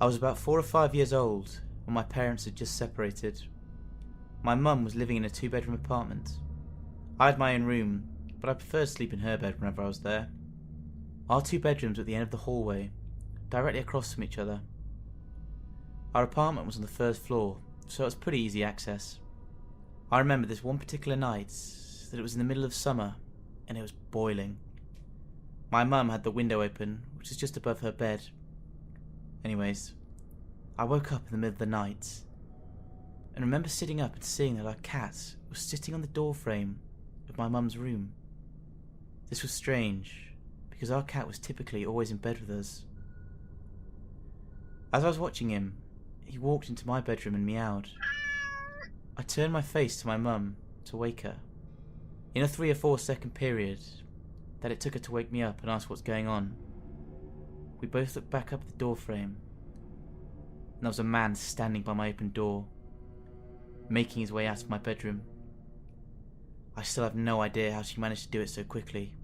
I was about 4 or 5 years old when my parents had just separated. My mum was living in a 2-bedroom apartment. I had my own room, but I preferred to sleep in her bed whenever I was there. Our 2 bedrooms were at the end of the hallway, directly across from each other. Our apartment was on the first floor, so it was pretty easy access. I remember this one particular night that it was in the middle of summer and it was boiling. My mum had the window open, which was just above her bed. Anyways, I woke up in the middle of the night and remember sitting up and seeing that our cat was sitting on the door frame of my mum's room. This was strange, because our cat was typically always in bed with us. As I was watching him, he walked into my bedroom and meowed. I turned my face to my mum to wake her. In a 3 or 4 second period that it took her to wake me up and ask what's going on, we both looked back up at the door frame, and there was a man standing by my open door, making his way out of my bedroom. I still have no idea how she managed to do it so quickly,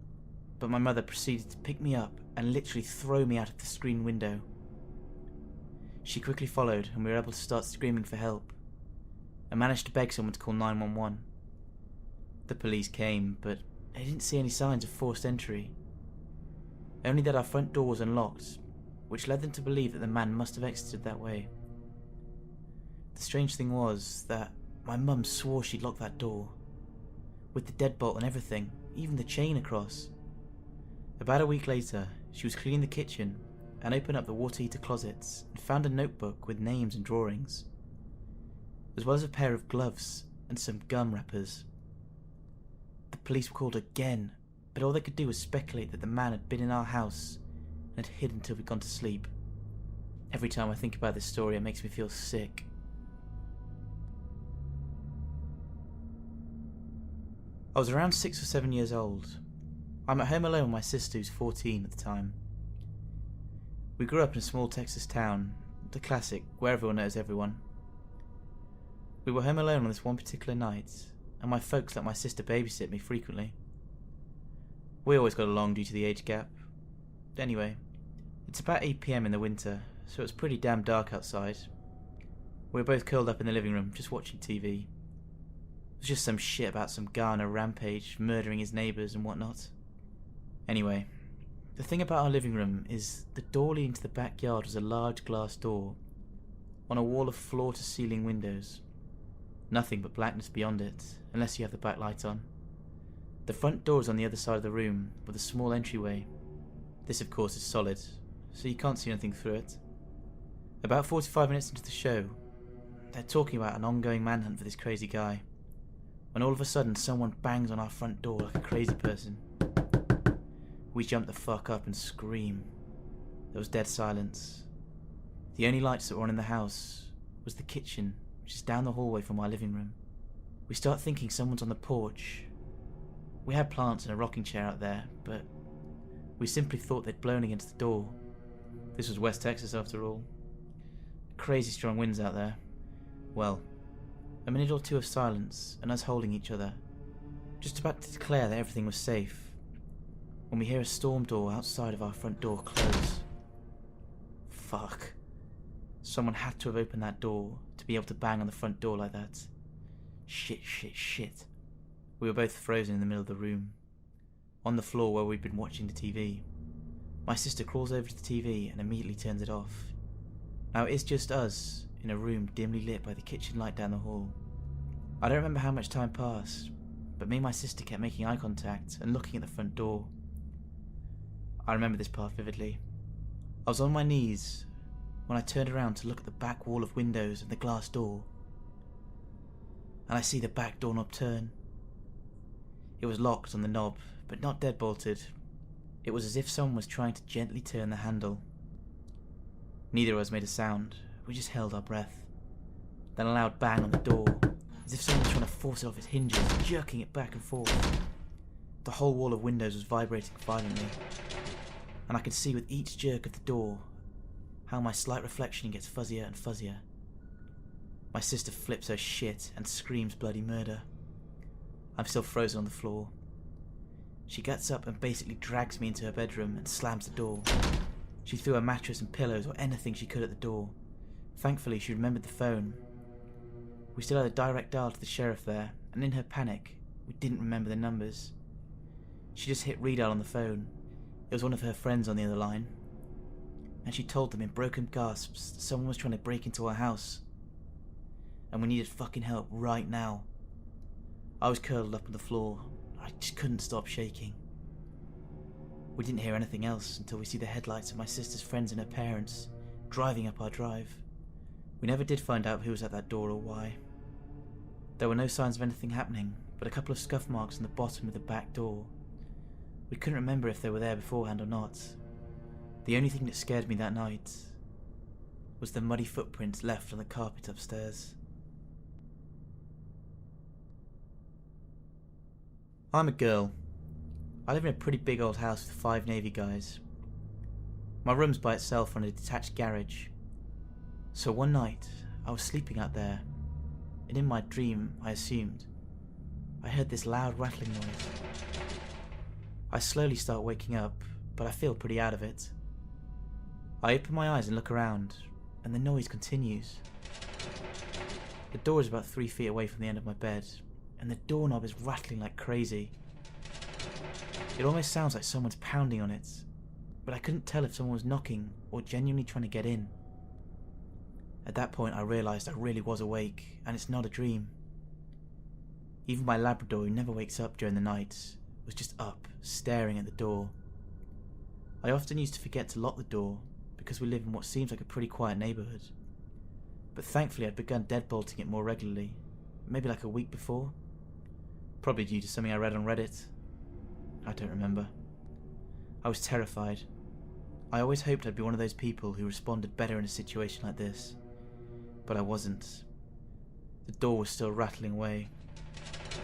but my mother proceeded to pick me up and literally throw me out of the screen window. She quickly followed and we were able to start screaming for help, and managed to beg someone to call 911. The police came, but they didn't see any signs of forced entry, only that our front door was unlocked, which led them to believe that the man must have exited that way. The strange thing was that my mum swore she'd locked that door, with the deadbolt and everything, even the chain across. About a week later, she was cleaning the kitchen and opened up the water heater closets and found a notebook with names and drawings, as well as a pair of gloves and some gum wrappers. The police were called again, but all they could do was speculate that the man had been in our house and had hid until we'd gone to sleep. Every time I think about this story, it makes me feel sick. I was around 6 or 7 years old. I'm at home alone with my sister, who's 14 at the time. We grew up in a small Texas town, the classic, where everyone knows everyone. We were home alone on this one particular night, and my folks let my sister babysit me frequently. We always got along due to the age gap. Anyway, it's about 8 PM in the winter, so it's pretty damn dark outside. We were both curled up in the living room, just watching TV. It was just some shit about some guy on a rampage, murdering his neighbours and whatnot. Anyway, the thing about our living room is the door leading to the backyard was a large glass door, on a wall of floor-to-ceiling windows. Nothing but blackness beyond it, unless you have the back light on. The front door is on the other side of the room, with a small entryway. This of course is solid, so you can't see anything through it. About 45 minutes into the show, they're talking about an ongoing manhunt for this crazy guy, when all of a sudden someone bangs on our front door like a crazy person. We jump the fuck up and scream. There was dead silence. The only lights that were on in the house was the kitchen, which is down the hallway from our living room. We start thinking someone's on the porch. We had plants and a rocking chair out there, but we simply thought they'd blown against the door. This was West Texas after all. Crazy strong winds out there. Well, a minute or two of silence and us holding each other, just about to declare that everything was safe, when we hear a storm door outside of our front door close. Fuck. Someone had to have opened that door to be able to bang on the front door like that. Shit. We were both frozen in the middle of the room, on the floor where we'd been watching the TV. My sister crawls over to the TV and immediately turns it off. Now it is just us in a room dimly lit by the kitchen light down the hall. I don't remember how much time passed, but me and my sister kept making eye contact and looking at the front door. I remember this part vividly. I was on my knees when I turned around to look at the back wall of windows and the glass door, and I see the back doorknob turn. It was locked on the knob, but not deadbolted. It was as if someone was trying to gently turn the handle. Neither of us made a sound, we just held our breath. Then a loud bang on the door, as if someone was trying to force it off its hinges, jerking it back and forth. The whole wall of windows was vibrating violently, and I could see with each jerk of the door how my slight reflection gets fuzzier and fuzzier. My sister flips her shit and screams bloody murder. I'm still frozen on the floor. She gets up and basically drags me into her bedroom and slams the door. She threw a mattress and pillows or anything she could at the door. Thankfully, she remembered the phone. We still had a direct dial to the sheriff there, and in her panic, we didn't remember the numbers. She just hit redial on the phone. It was one of her friends on the other line, and she told them in broken gasps that someone was trying to break into our house, and we needed fucking help right now. I was curled up on the floor. I just couldn't stop shaking. We didn't hear anything else until we see the headlights of my sister's friends and her parents driving up our drive. We never did find out who was at that door or why. There were no signs of anything happening, but a couple of scuff marks on the bottom of the back door. We couldn't remember if they were there beforehand or not. The only thing that scared me that night was the muddy footprints left on the carpet upstairs. I'm a girl. I live in a pretty big old house with 5 Navy guys. My room's by itself on a detached garage. So one night, I was sleeping out there, and in my dream, I assumed, I heard this loud rattling noise. I slowly start waking up, but I feel pretty out of it. I open my eyes and look around, and the noise continues. The door is about 3 feet away from the end of my bed, and the doorknob is rattling like crazy. It almost sounds like someone's pounding on it, but I couldn't tell if someone was knocking or genuinely trying to get in. At that point I realised I really was awake, and it's not a dream. Even my Labrador, who never wakes up during the night, was just up, staring at the door. I often used to forget to lock the door, because we live in what seems like a pretty quiet neighbourhood. But thankfully I'd begun deadbolting it more regularly, maybe like a week before. Probably due to something I read on Reddit. I don't remember. I was terrified. I always hoped I'd be one of those people who responded better in a situation like this, but I wasn't. The door was still rattling away.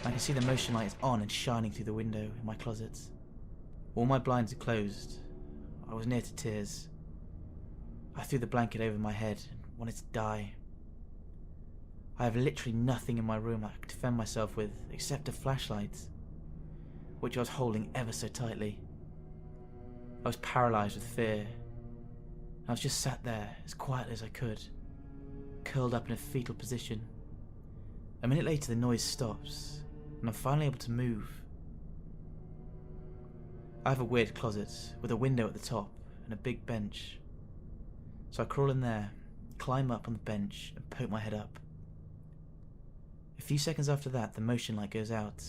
I can see the motion light is on and shining through the window in my closet. All my blinds are closed. I was near to tears. I threw the blanket over my head and wanted to die. I have literally nothing in my room I could defend myself with except a flashlight, which I was holding ever so tightly. I was paralysed with fear. I was just sat there as quietly as I could, curled up in a fetal position. A minute later the noise stops, and I'm finally able to move. I have a weird closet with a window at the top and a big bench. So I crawl in there, climb up on the bench and poke my head up. A few seconds after that, the motion light goes out.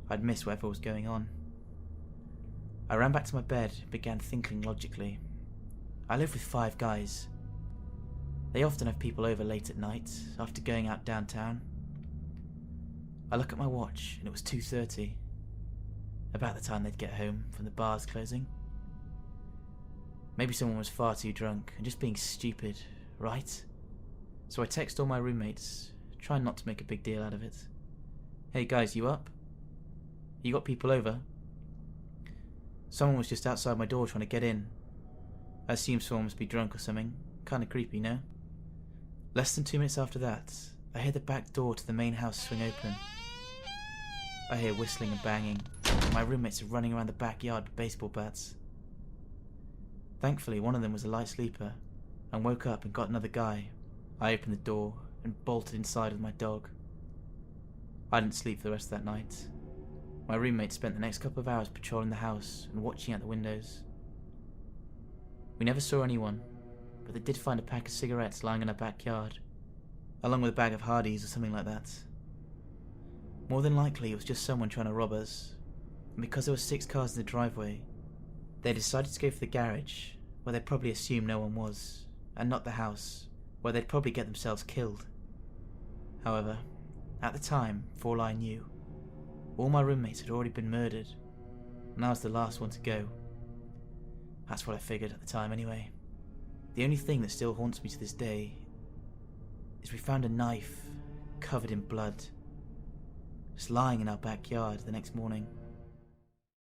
I'd missed whatever was going on. I ran back to my bed and began thinking logically. I live with 5 guys. They often have people over late at night after going out downtown. I look at my watch and it was 2:30, about the time they'd get home from the bars closing. Maybe someone was far too drunk and just being stupid, right? So I text all my roommates, trying not to make a big deal out of it. Hey guys, you up? You got people over? Someone was just outside my door trying to get in. I assume someone must be drunk or something. Kinda creepy, no? Less than 2 minutes after that, I hear the back door to the main house swing open. I hear whistling and banging, and my roommates are running around the backyard with baseball bats. Thankfully, one of them was a light sleeper, and woke up and got another guy. I opened the door and bolted inside with my dog. I didn't sleep for the rest of that night. My roommate spent the next couple of hours patrolling the house and watching out the windows. We never saw anyone, but they did find a pack of cigarettes lying in our backyard, along with a bag of Hardee's or something like that. More than likely it was just someone trying to rob us, and because there were 6 cars in the driveway, they decided to go for the garage, where they'd probably assume no one was, and not the house, where they'd probably get themselves killed. However, at the time, for all I knew, all my roommates had already been murdered, and I was the last one to go. That's what I figured at the time anyway. The only thing that still haunts me to this day is we found a knife covered in blood, just lying in our backyard the next morning.